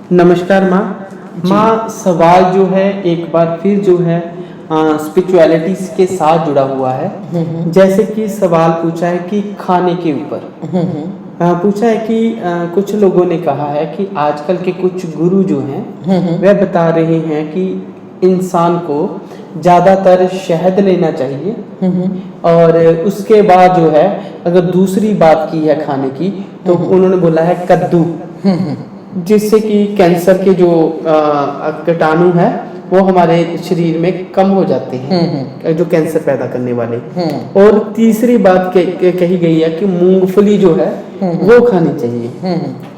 नमस्कार माँ। माँ, सवाल जो है एक बार फिर जो है स्पिरिचुअलिटी के साथ जुड़ा हुआ है। जैसे कि सवाल पूछा है कि खाने के ऊपर पूछा है कि कुछ लोगों ने कहा है कि आजकल के कुछ गुरु जो हैं वह बता रहे हैं कि इंसान को ज़्यादातर शहद लेना चाहिए और उसके बाद जो है, अगर दूसरी बात की है खाने की, तो उन्होंने बोला है कद्दू, जिससे कि कैंसर के जो कीटाणु है वो हमारे शरीर में कम हो जाते हैं, जो कैंसर पैदा करने वाले। और तीसरी बात कही गई है कि मूंगफली जो है वो खानी चाहिए।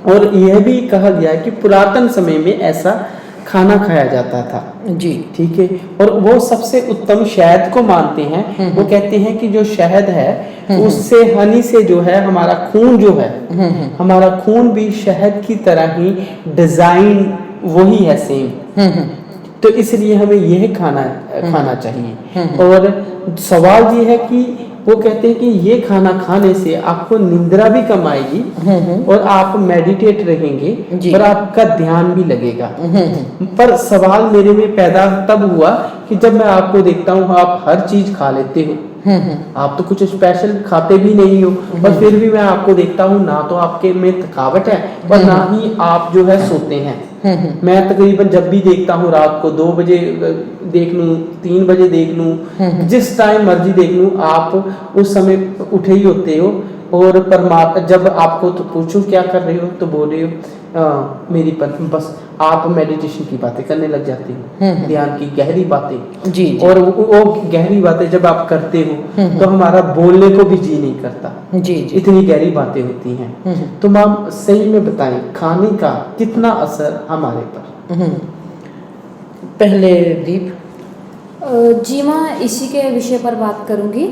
और यह भी कहा गया है कि पुरातन समय में ऐसा खाना खाया जाता था जी, ठीक है। और वो सबसे उत्तम शहद को मानते हैं। वो कहते हैं कि जो शहद है उससे, हनी से जो है हमारा खून जो है, हमारा खून भी शहद की तरह ही डिजाइन वही है, सेम। तो इसलिए हमें यह खाना चाहिए। और सवाल ये है कि वो कहते हैं कि ये खाना खाने से आपको निंद्रा भी कम आएगी और आप मेडिटेट रहेंगे और आपका ध्यान भी लगेगा। पर सवाल मेरे में पैदा तब हुआ कि जब मैं आपको देखता हूँ आप हर चीज खा लेते हो, आप तो कुछ स्पेशल खाते भी नहीं हो, और फिर भी मैं आपको देखता हूँ ना तो आपके में थकावट है और ना ही आप जो है सोते हैं। मैं तकरीबन जब भी देखता हूँ रात को 2 बजे देख लूँ, 3 बजे देख लूँ, जिस टाइम मर्जी देख लूँ, आप उस समय उठे ही होते हो। और परमात्मा, जब आपको तो पूछूं क्या कर रहे हो तो बोल रहे हो मेरी बस आप मेडिटेशन की बातें करने लग जाते हो, ध्यान की गहरी बातें जी। और वो गहरी बातें जब आप करते हो तो हमारा बोलने को भी जी नहीं करता जी, इतनी गहरी बातें होती हैं। तो मैम सही में बताएं, खाने का कितना असर हमारे पर? पहले दीप। जी माँ, इसी के विषय पर बात करूंगी।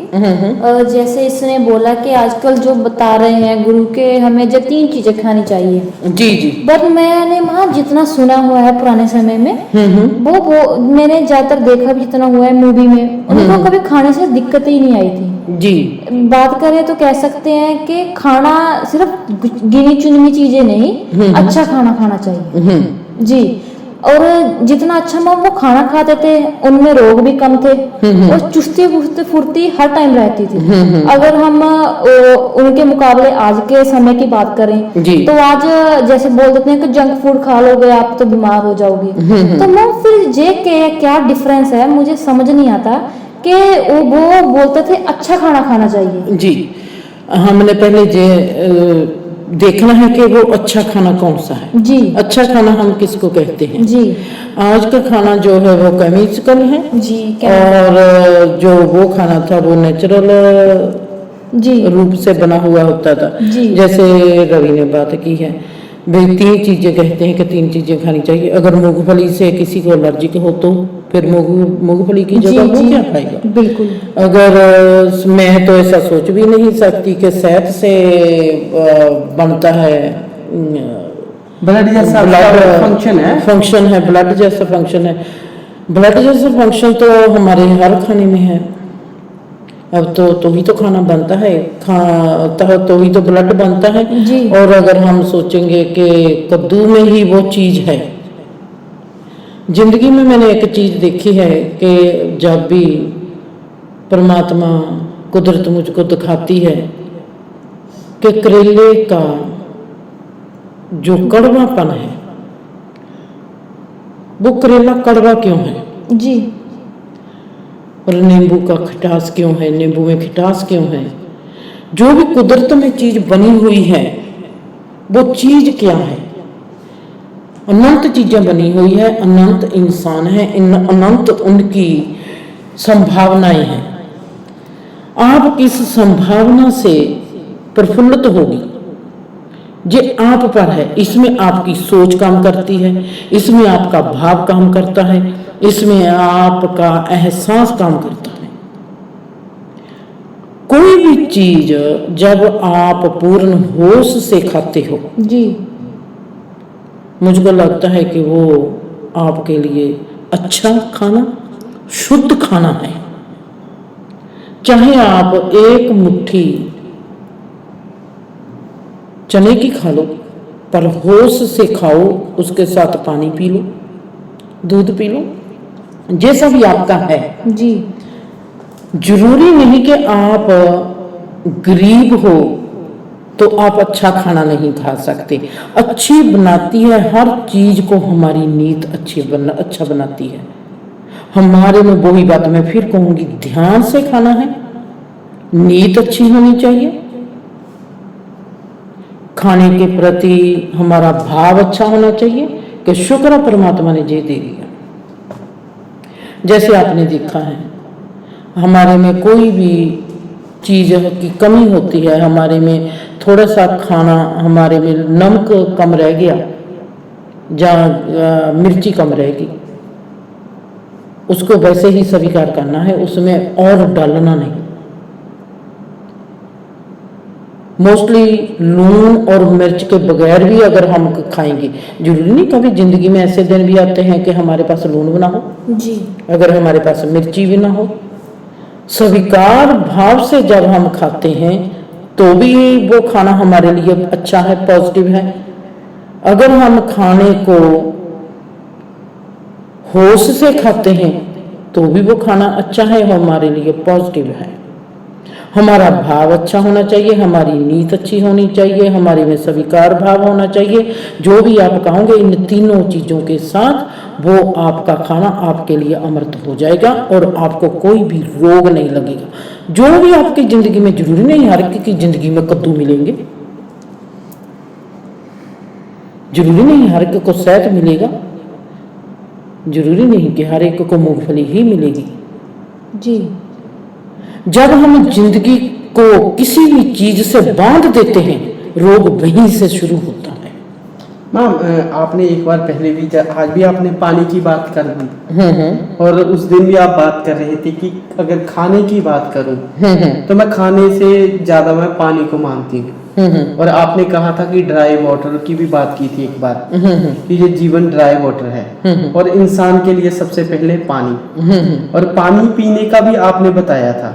जैसे इसने बोला कि आजकल जो बता रहे हैं गुरु के, हमें जो 3 चीजें खानी चाहिए जी जी, बट मैंने माँ जितना सुना हुआ है पुराने समय में, वो मैंने ज्यादातर देखा भी जितना हुआ है मूवी में, उनको कभी खाने से दिक्कत ही नहीं आई थी जी। बात करें तो कह सकते हैं कि खाना सिर्फ गिनी चुनी चीजें नहीं, अच्छा खाना खाना चाहिए जी। और जितना अच्छा माँ वो खाना खाते थे उनमें रोग भी कम थे और चुस्ती फुर्ती हर टाइम रहती थी। अगर हम उनके मुकाबले आज के समय की बात करें तो आज जैसे बोल देते हैं कि जंक फूड खा लोगे आप तो बीमार हो जाओगे। तो मैं फिर ये क्या डिफरेंस है, मुझे समझ नहीं आता कि वो बोलते थे अच्छा खाना खाना चाहिए जी। हमने पहले देखना है कि वो अच्छा खाना कौन सा है जी। अच्छा खाना हम किसको कहते हैं जी। आज का खाना जो है वो केमिकल है जी, और जो वो खाना था वो नेचुरल जी रूप से बना हुआ होता था जी। जैसे रवि ने बात की है भाई 3 चीजें कहते हैं कि 3 चीजें खानी चाहिए। अगर मूंगफली से किसी को एलर्जिक हो तो फिर मूंगफली की जगह वो क्या खाएगा? बिल्कुल। अगर मैं तो ऐसा सोच भी नहीं सकती कि शहद से बनता है ब्लड जैसा फंक्शन है ब्लड जैसा फंक्शन है। ब्लड जैसा फंक्शन तो हमारे हर खाने में है। अब तो ही तो खाना बनता है, तो ही तो ब्लड बनता है जी। और अगर हम सोचेंगे कि कद्दू में ही वो चीज है, जिंदगी में मैंने एक चीज देखी है कि जब भी परमात्मा कुदरत मुझको दिखाती है कि करेले का जो कड़वापन है, वो करेला कड़वा क्यों है जी, और नींबू का खटास क्यों है, नींबू में खटास क्यों है। जो भी कुदरत में चीज बनी हुई है वो चीज क्या है? अनंत चीजें बनी हुई है, अनंत इंसान है, अनंत उनकी संभावनाएं हैं। आप किस संभावना से प्रफुल्लित होगी ये आप पर है। इसमें आपकी सोच काम करती है, इसमें आपका भाव काम करता है, इसमें आपका एहसास काम करता है। कोई भी चीज जब आप पूर्ण होश से खाते हो जी, मुझको लगता है कि वो आपके लिए अच्छा खाना, शुद्ध खाना है। चाहे आप एक मुट्ठी चने की खा लो, पर होश से खाओ, उसके साथ पानी पी लो, दूध पी लो, जैसा भी आपका है। जी। जरूरी नहीं कि आप गरीब हो तो आप अच्छा खाना नहीं खा सकते। अच्छी बनाती है हर चीज को हमारी नीयत अच्छा बनाती है। हमारे में वही बात मैं फिर कहूंगी, ध्यान से खाना है, नीयत अच्छी होनी चाहिए, खाने के प्रति हमारा भाव अच्छा होना चाहिए कि शुक्र परमात्मा ने ये दे दिया। जैसे आपने देखा है, हमारे में कोई भी चीज की कमी होती है, हमारे में थोड़ा सा खाना, हमारे में नमक कम रह गया या मिर्ची कम रहेगी, उसको वैसे ही स्वीकार करना है, उसमें और डालना नहीं। मोस्टली लून और मिर्च के बगैर भी अगर हम खाएंगे, जरूरी नहीं, कभी जिंदगी में ऐसे दिन भी आते हैं कि हमारे पास लून भी ना हो जी, अगर हमारे पास मिर्ची भी ना हो। स्वीकार भाव से जब हम खाते हैं तो भी वो खाना हमारे लिए अच्छा है, पॉजिटिव है। अगर हम खाने को होश से खाते हैं तो भी वो खाना अच्छा है, हमारे लिए पॉजिटिव है। हमारा भाव अच्छा होना चाहिए, हमारी नीयत अच्छी होनी चाहिए, हमारे में स्वीकार भाव होना चाहिए। जो भी आप कहोगे इन तीनों चीजों के साथ वो आपका खाना आपके लिए अमृत हो जाएगा और आपको कोई भी रोग नहीं लगेगा। जो भी आपकी जिंदगी में, जरूरी नहीं हर एक की जिंदगी में कद्दू मिलेंगे, जरूरी नहीं हर एक को सेहत मिलेगा, जरूरी नहीं कि हर एक को मूंगफली ही मिलेगी। जी। जब हम जिंदगी को किसी भी चीज से बांध देते हैं, रोग वहीं से शुरू होता है। मैम, आपने एक बार पहले भी, आज भी आपने पानी की बात कर दी, और उस दिन भी आप बात कर रहे थे कि अगर खाने की बात करूं तो मैं खाने से ज्यादा मैं पानी को मानती हूँ। और आपने कहा था कि ड्राई वाटर की भी बात की थी एक बार, कि ये जीवन ड्राई वाटर है और इंसान के लिए सबसे पहले पानी, और पानी पीने का भी आपने बताया था।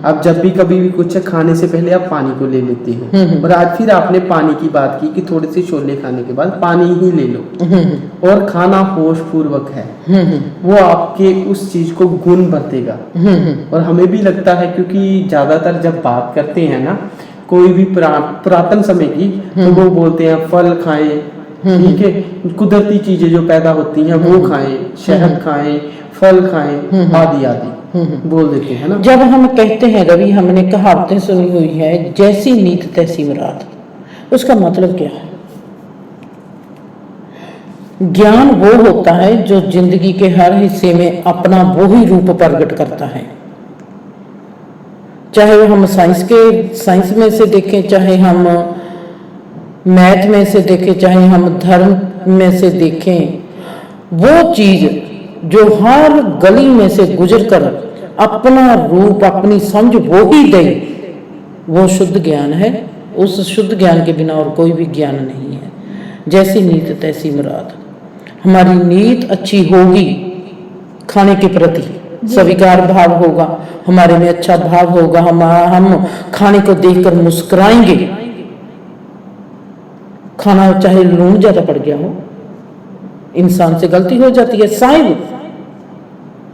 आप जब भी कभी भी कुछ खाने से पहले आप पानी को ले लेते हो, और आज फिर आपने पानी की बात की कि थोड़े से छोले खाने के बाद पानी ही ले लो, और खाना होश पूर्वक है, वो आपके उस चीज को गुण बरतेगा। और हमें भी लगता है, क्योंकि ज्यादातर जब बात करते हैं ना कोई भी पुरातन समय की, तो वो बोलते हैं फल खाएं, ठीक है, कुदरती चीजें जो पैदा होती हैं वो खाएं, शहद खाएं, फल खाएं, आदि आदि बोल देते हैं ना। जब हम कहते हैं रवि, हमने कहावतें सुनी हुई है, जैसी नीत तैसी मुराद, उसका मतलब क्या है? ज्ञान वो होता है जो जिंदगी के हर हिस्से में अपना वो ही रूप प्रकट करता है। चाहे हम साइंस में से देखें, चाहे हम मैथ में से देखें, चाहे हम धर्म में से देखें, वो चीज जो हर गली में से गुजर कर अपना रूप, अपनी समझ वो ही दे, वो शुद्ध ज्ञान है। उस शुद्ध ज्ञान के बिना और कोई भी ज्ञान नहीं है। जैसी नीत तैसी मुराद। हमारी नीयत अच्छी होगी, खाने के प्रति स्वीकार भाव होगा, हमारे में अच्छा भाव होगा, हम खाने को देखकर मुस्कुराएंगे। खाना चाहे लून ज्यादा पड़ गया हो, इंसान से गलती हो जाती है, शायद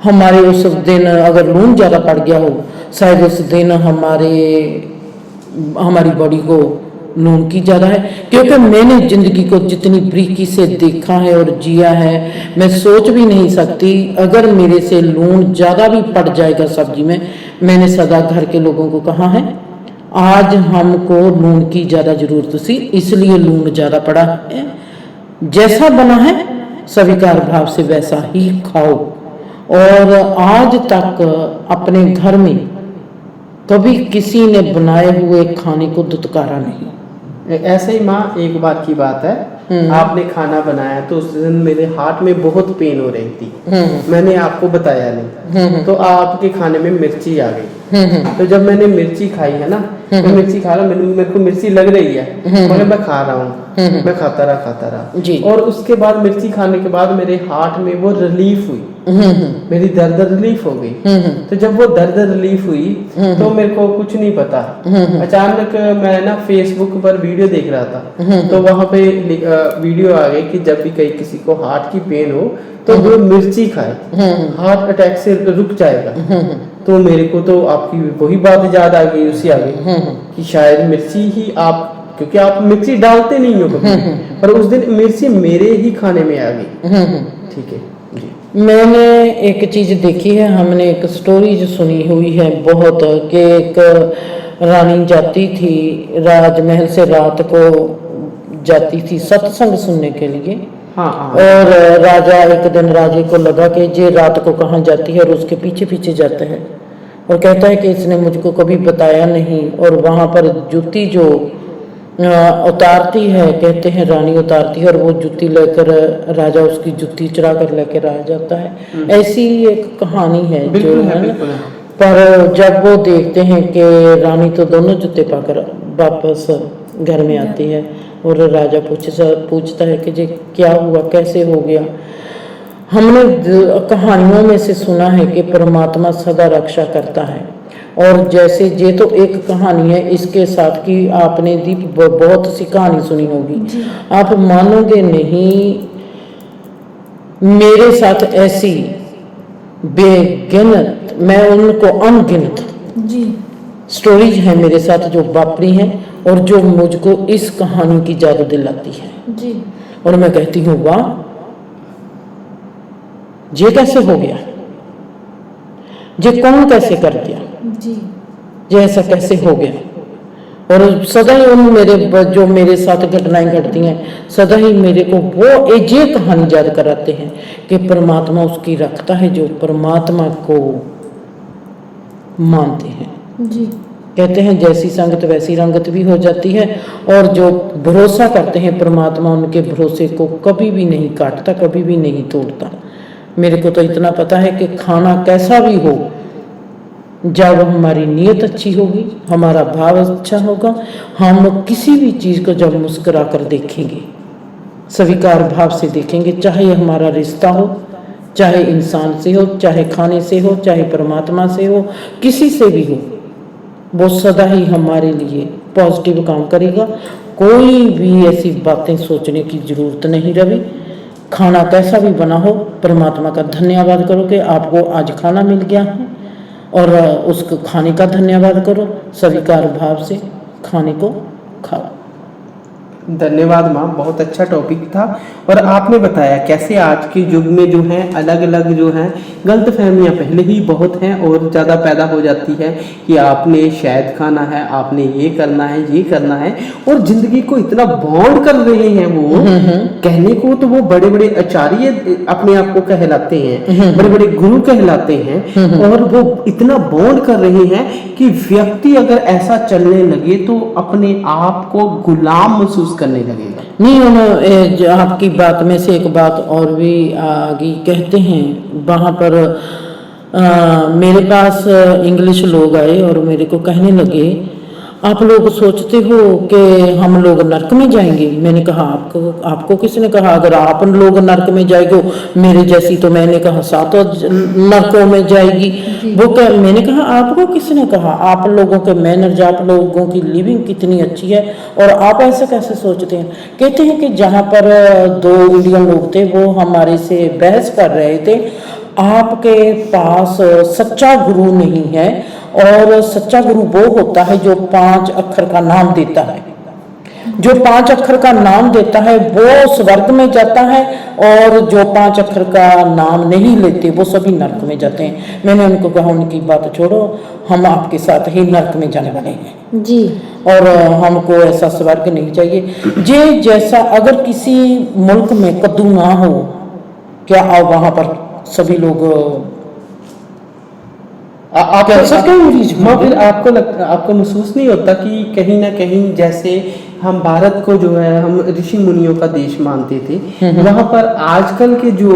हमारे उस दिन अगर लून ज्यादा पड़ गया हो, शायद उस दिन हमारी बॉडी को लून की ज्यादा है। क्योंकि मैंने जिंदगी को जितनी बारीकी से देखा है और जिया है, मैं सोच भी नहीं सकती अगर मेरे से लून ज्यादा भी पड़ जाएगा सब्जी में। मैंने सदा घर के लोगों को कहा है, आज हमको लून की ज्यादा जरूरत थी, इसलिए लून ज्यादा पड़ा है। जैसा बना है स्वीकार भाव से वैसा ही खाओ। और आज तक अपने घर में कभी किसी ने बनाए हुए खाने को दुत्कारा नहीं। ऐसे ही माँ, एक बार की बात है, आपने खाना बनाया तो उस दिन मेरे हार्ट में बहुत पेन हो रही थी, मैंने आपको बताया नहीं, तो आपके खाने में मिर्ची आ गई, तो जब मैंने मिर्ची खाई है ना, तो मिर्ची खा रहा, मेरे को मिर्ची लग रही है, मगर मैं खा रहा हूँ, मैं खाता रहा जी। और उसके बाद मिर्ची खाने के बाद मेरे हार्ट में वो रिलीफ हुई, मेरी दर्द रिलीफ हो गई। तो जब वो दर्द रिलीफ हुई तो मेरे को कुछ नहीं पता, अचानक मैं ना फेसबुक पर वीडियो देख रहा था, तो वहां पे वीडियो आ गई कि जब भी कहीं किसी को हार्ट की पेन हो तो वो मिर्ची खाए, हार्ट अटैक से रुक जाएगा। तो मेरे को तो आपकी वही बात याद आ गई, उसी आ गई कि शायद मिर्ची ही आप, क्योंकि आप मिर्ची डालते नहीं हो कभी, पर उस दिन मिर्ची मेरे ही खाने में आ गई। ठीक है जी। मैंने एक चीज देखी है, हमने एक स्टोरी जो सुनी हुई है बहुत, कि एक रानी जाती थी राजमहल से, रात को जाती थी सत्संग सुनने के लिए। और राजा, एक दिन राजे को लगा कि ये रात को कहाँ जाती है, और उसके पीछे पीछे जाता है और कहता है कि इसने मुझको कभी बताया नहीं। और वहां पर जूती जो उतारती है, कहते हैं रानी उतारती है, और वो जूती लेकर राजा उसकी जूती चुरा कर लेकर आ जाता है। ऐसी एक कहानी है जो है ना। पर जब वो देखते हैं कि रानी तो दोनों जूते पाकर वापस घर में आती है, और राजा पूछता है कि जी क्या हुआ, कैसे हो गया। हमने कहानियों में से सुना है कि परमात्मा सदा रक्षा करता है, और जैसे ये तो एक कहानी है, इसके साथ की आपने दी बहुत सी कहानी सुनी होगी, आप मानोगे नहीं, मेरे साथ ऐसी बेगिनत, मैं उनको अनगिनत स्टोरीज हैं मेरे साथ जो वापरी हैं, और जो मुझको इस कहानी की याद दिलाती है जी। और मैं कहती हूँ वाह, ये कैसे हो गया, ये कौन कैसे कर दिया जी, ये ऐसा कैसे हो गया। और सदा ही उन जो मेरे साथ घटनाएं घटती हैं, सदा ही मेरे को वो ये कहानी याद कराते हैं कि परमात्मा उसकी रखता है जो परमात्मा को मानते हैं जी। कहते हैं जैसी संगत वैसी रंगत भी हो जाती है, और जो भरोसा करते हैं परमात्मा उनके भरोसे को कभी भी नहीं काटता, कभी भी नहीं तोड़ता। मेरे को तो इतना पता है कि खाना कैसा भी हो, जब हमारी नीयत अच्छी होगी, हमारा भाव अच्छा होगा, हम किसी भी चीज़ को जब मुस्कुरा कर देखेंगे, स्वीकार भाव से देखेंगे, चाहे हमारा रिश्ता हो, चाहे इंसान से हो, चाहे खाने से हो, चाहे परमात्मा से हो, किसी से भी हो, वो सदा ही हमारे लिए पॉजिटिव काम करेगा। कोई भी ऐसी बातें सोचने की जरूरत नहीं रवि। खाना कैसा भी बना हो, परमात्मा का धन्यवाद करो कि आपको आज खाना मिल गया है, और उसको खाने का धन्यवाद करो, स्वीकार भाव से खाने को खाओ। धन्यवाद माँ, बहुत अच्छा टॉपिक था। और आपने बताया कैसे आज के युग में जो है अलग अलग जो है गलतफहमियां पहले ही बहुत हैं और ज़्यादा पैदा हो जाती है कि आपने शहद खाना है, आपने ये करना है, ये करना है, और जिंदगी को इतना बॉन्ड कर रहे हैं वो। कहने को तो वो बड़े बड़े आचार्य अपने आप को कहलाते हैं, बड़े बड़े गुरु कहलाते हैं, और वो इतना बॉन्ड कर रहे हैं कि व्यक्ति अगर ऐसा चलने लगे तो अपने आप को गुलाम महसूस करने लगेगा। नहीं, उन्होंने आपकी बात में से एक बात और भी आगे कहते हैं, वहाँ पर मेरे पास इंग्लिश लोग आए और मेरे को कहने लगे आप लोग सोचते हो कि हम लोग नरक में जाएंगे। मैंने कहा आपको किसने कहा, अगर आप लोग नरक में जाएंगे मेरे जैसी, तो मैंने कहा 7 नरकों में जाएगी। वो मैंने कहा आपको किसने कहा, आप लोगों के मैनर्स, आप लोगों की लिविंग कितनी अच्छी है और आप ऐसा कैसे सोचते हैं। कहते हैं कि जहाँ पर 2 इंडियन लोग थे वो हमारे से बहस कर रहे थे, आपके पास सच्चा गुरु नहीं है, और सच्चा गुरु वो होता है जो 5 अक्षर का नाम देता है। जो 5 अक्षर का नाम देता है वो स्वर्ग में जाता है, और जो 5 अक्षर का नाम नहीं लेते वो सभी नरक में जाते हैं। मैंने उनको कहा उनकी बात छोड़ो, हम आपके साथ ही नरक में जाने वाले हैं जी, और हमको ऐसा स्वर्ग नहीं चाहिए। जे जैसा अगर किसी मुल्क में कद्दू ना हो, क्या वहां पर सभी लोग आप फिर आपको महसूस नहीं होता कि कहीं ना कहीं जैसे हम भारत को जो है हम ऋषि मुनियों का देश मानते थे, वहां पर आजकल के जो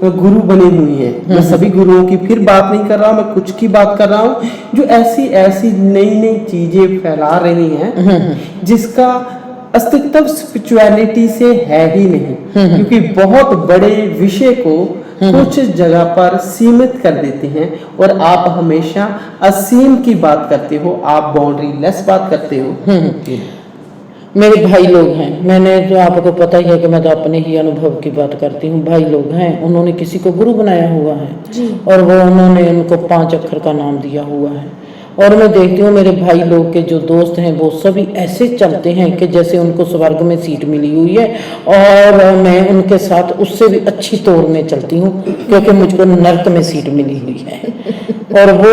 गुरु बने हुई हैं, मैं सभी गुरुओं की फिर बात नहीं कर रहा हूँ, मैं कुछ की बात कर रहा हूँ जो ऐसी ऐसी नई नई चीजें फैला रही हैं जिसका अस्तित्व स्पिरिचुअलिटी से है ही नहीं, क्योंकि बहुत बड़े विषय को कुछ जगह पर सीमित कर देते हैं और आप हमेशा असीम की बात करते हो, आप बाउंड्री लेस बात करते हो। मेरे भाई लोग हैं, मैंने तो आपको पता ही है कि मैं तो अपने ही अनुभव की बात करती हूँ। भाई लोग हैं, उन्होंने किसी को गुरु बनाया हुआ है और वो उन्होंने उनको 5 अक्षर का नाम दिया हुआ है। और मैं देखती हूँ मेरे भाई लोग के जो दोस्त हैं वो सभी ऐसे चलते हैं कि जैसे उनको स्वर्ग में सीट मिली हुई है, और मैं उनके साथ उससे भी अच्छी तौर में चलती हूँ क्योंकि मुझको नर्क में सीट मिली हुई है। और वो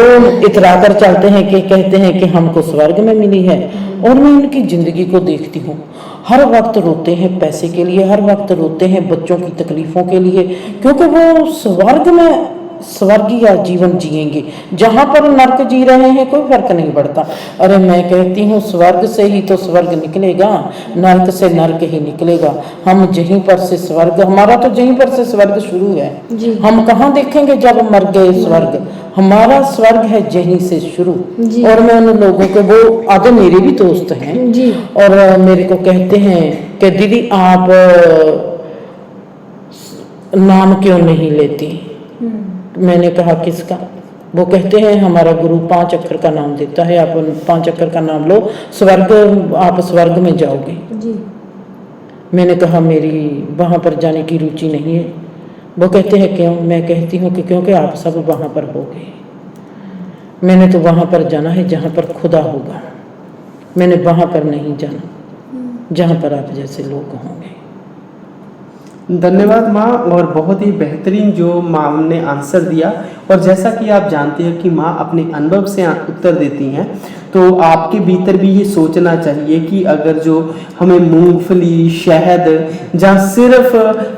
इतरा कर चलते हैं कि कहते हैं कि हमको स्वर्ग में मिली है। और मैं उनकी जिंदगी को देखती हूँ, हर वक्त रोते हैं पैसे के लिए, हर वक्त रोते हैं बच्चों की तकलीफों के लिए, क्योंकि वो स्वर्ग में स्वर्गीय जीवन जिएंगे, जहां पर नर्क जी रहे हैं कोई फर्क नहीं पड़ता। अरे मैं कहती हूँ स्वर्ग से ही तो स्वर्ग निकलेगा, नर्क से नर्क ही निकलेगा। हम जहीं पर से स्वर्ग, हमारा तो जहीं पर से स्वर्ग शुरू है, हम कहाँ देखेंगे जब मर गए स्वर्ग, हमारा स्वर्ग है जहीं से शुरू। और मैं उन लोगों के, वो आधे मेरे भी दोस्त हैं जी, और मेरे को कहते हैं कि दीदी आप नाम क्यों नहीं लेती। मैंने कहा किसका? वो कहते हैं हमारा गुरु 5 अक्षर का नाम देता है, आप 5 अक्षर का नाम लो, स्वर्ग, आप स्वर्ग में जाओगे जी। मैंने कहा मेरी वहाँ पर जाने की रुचि नहीं है। वो कहते हैं क्यों? मैं कहती हूँ कि क्योंकि आप सब वहाँ पर होगे, मैंने तो वहाँ पर जाना है जहाँ पर खुदा होगा, मैंने वहाँ पर नहीं जाना जहाँ पर आप जैसे लोग होंगे। धन्यवाद माँ, और बहुत ही बेहतरीन जो माँ ने आंसर दिया। और जैसा कि आप जानते हैं कि माँ अपने अनुभव से उत्तर देती हैं, तो आपके भीतर भी ये सोचना चाहिए कि अगर जो हमें मूंगफली, शहद, जहाँ सिर्फ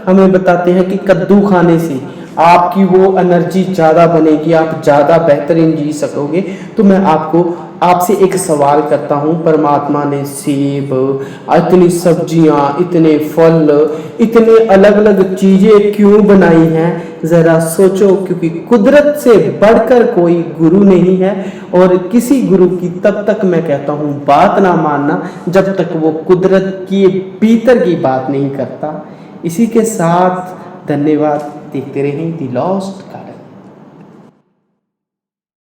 हमें बताते हैं कि कद्दू खाने से आपकी वो एनर्जी ज़्यादा बनेगी, आप ज़्यादा बेहतरीन जी सकोगे, तो मैं आपसे एक सवाल करता हूँ, परमात्मा ने सेब, इतनी सब्जियाँ, इतने फल, इतने अलग अलग चीज़ें क्यों बनाई हैं? ज़रा सोचो, क्योंकि कुदरत से बढ़कर कोई गुरु नहीं है, और किसी गुरु की तब तक मैं कहता हूँ बात ना मानना जब तक वो कुदरत की भीतर की बात नहीं करता। इसी के साथ धन्यवाद। देखते रहें दी लॉस्ट